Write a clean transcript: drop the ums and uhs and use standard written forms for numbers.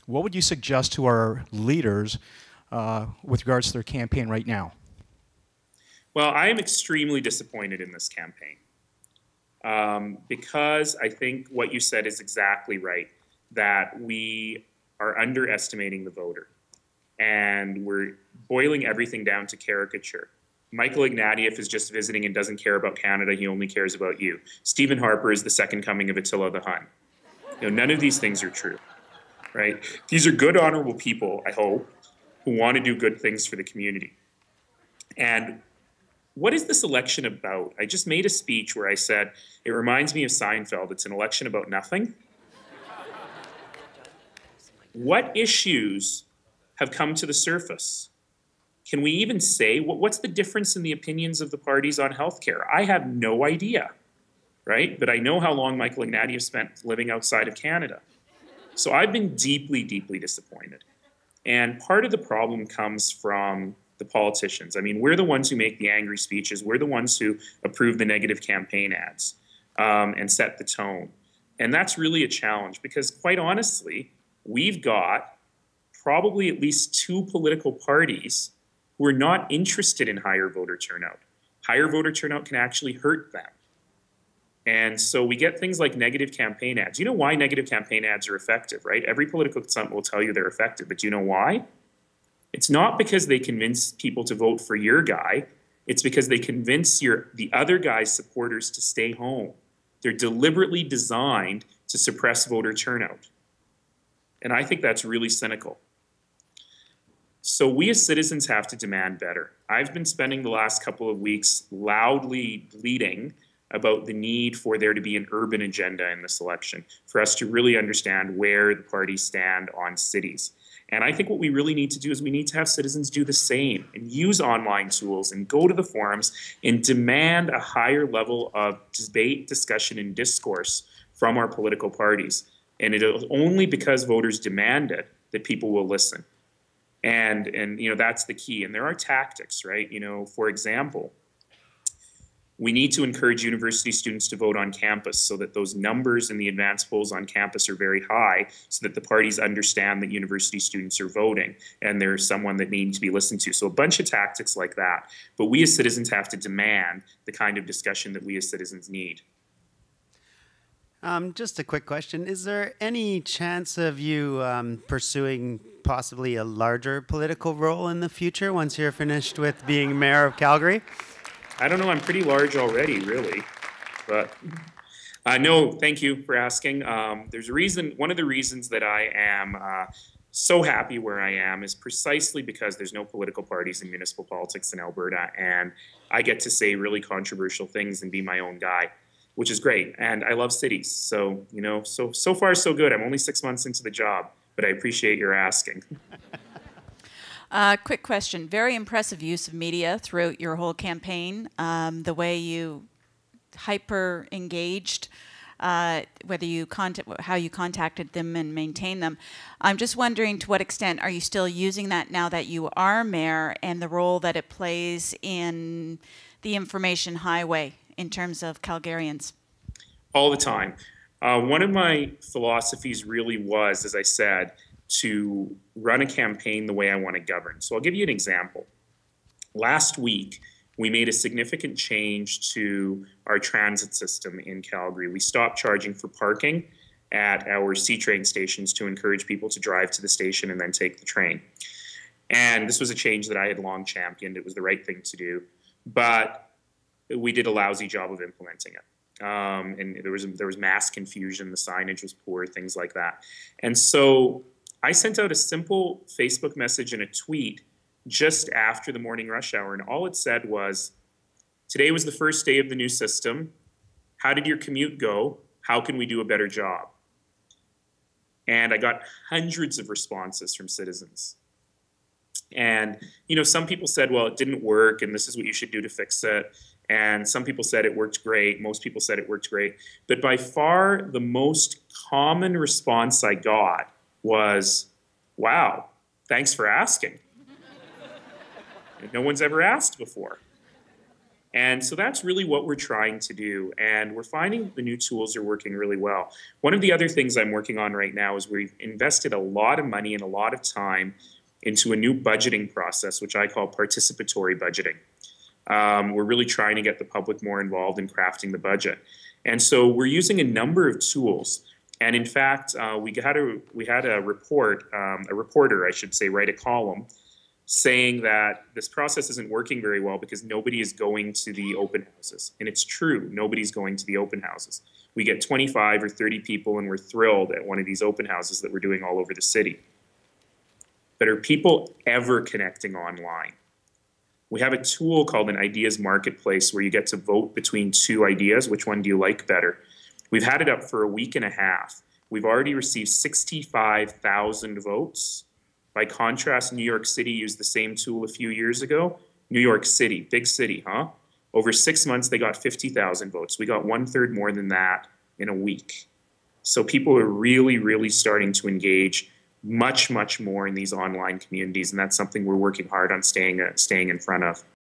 What would you suggest to our leaders with regards to their campaign right now? Well, I am extremely disappointed in this campaign because I think what you said is exactly right, that we are underestimating the voter and we're boiling everything down to caricature. Michael Ignatieff is just visiting and doesn't care about Canada. He only cares about you. Stephen Harper is the second coming of Attila the Hun. None of these things are true, right? These are good, honorable people, I hope, who want to do good things for the community. And what is this election about? I just made a speech where I said, it reminds me of Seinfeld. It's an election about nothing. What issues have come to the surface? Can we even say what's the difference in the opinions of the parties on healthcare? I have no idea, right? But I know how long Michael Ignatieff spent living outside of Canada. So I've been deeply, deeply disappointed. And part of the problem comes from the politicians. I mean, we're the ones who make the angry speeches. We're the ones who approve the negative campaign ads and set the tone. And that's really a challenge because, quite honestly, we've got probably at least two political parties who are not interested in higher voter turnout. Higher voter turnout can actually hurt them. And so we get things like negative campaign ads. You know why negative campaign ads are effective, right? Every political consultant will tell you they're effective, but do you know why? It's not because they convince people to vote for your guy. It's because they convince the other guy's supporters to stay home. They're deliberately designed to suppress voter turnout. And I think that's really cynical. So we as citizens have to demand better. I've been spending the last couple of weeks loudly bleating about the need for there to be an urban agenda in this election, for us to really understand where the parties stand on cities. And I think what we really need to do is we need to have citizens do the same and use online tools and go to the forums and demand a higher level of debate, discussion, and discourse from our political parties. And it is only because voters demand it that people will listen. And that's the key. And there are tactics, right? For example, we need to encourage university students to vote on campus so that those numbers in the advanced polls on campus are very high so that the parties understand that university students are voting and there's someone that needs to be listened to. So a bunch of tactics like that. But we as citizens have to demand the kind of discussion that we as citizens need. Just a quick question. Is there any chance of you pursuing possibly a larger political role in the future once you're finished with being mayor of Calgary? I don't know. I'm pretty large already, really. But no, thank you for asking. There's a reason. One of the reasons that I am so happy where I am is precisely because there's no political parties in municipal politics in Alberta, and I get to say really controversial things and be my own guy, which is great. And I love cities. So, so far so good. I'm only 6 months into the job, but I appreciate your asking. Quick question. Very impressive use of media throughout your whole campaign. The way you hyper engaged, whether you how you contacted them and maintained them. I'm just wondering, to what extent are you still using that now that you are mayor, and the role that it plays in the information highway in terms of Calgarians? All the time. One of my philosophies really was, as I said, to run a campaign the way I want to govern. So I'll give you an example. Last week, we made a significant change to our transit system in Calgary. We stopped charging for parking at our C-train stations to encourage people to drive to the station and then take the train. And this was a change that I had long championed. It was the right thing to do. But we did a lousy job of implementing it. And there was mass confusion. The signage was poor, things like that. And so I sent out a simple Facebook message and a tweet just after the morning rush hour, and all it said was, today was the first day of the new system. How did your commute go? How can we do a better job? And I got hundreds of responses from citizens. And, some people said, well, it didn't work, and this is what you should do to fix it. And some people said it worked great. Most people said it worked great. But by far, the most common response I got was, wow, thanks for asking. No one's ever asked before. And so that's really what we're trying to do. And we're finding the new tools are working really well. One of the other things I'm working on right now is we've invested a lot of money and a lot of time into a new budgeting process, which I call participatory budgeting. We're really trying to get the public more involved in crafting the budget. And so we're using a number of tools. And in fact, we had a reporter, I should say, write a column saying that this process isn't working very well because nobody is going to the open houses. And it's true, nobody's going to the open houses. We get 25 or 30 people and we're thrilled at one of these open houses that we're doing all over the city. But are people ever connecting online? We have a tool called an ideas marketplace where you get to vote between two ideas. Which one do you like better? We've had it up for a week and a half. We've already received 65,000 votes. By contrast, New York City used the same tool a few years ago. New York City, big city, huh? Over 6 months, they got 50,000 votes. We got 1/3 more than that in a week. So people are really, really starting to engage much, much more in these online communities. And that's something we're working hard on staying in front of.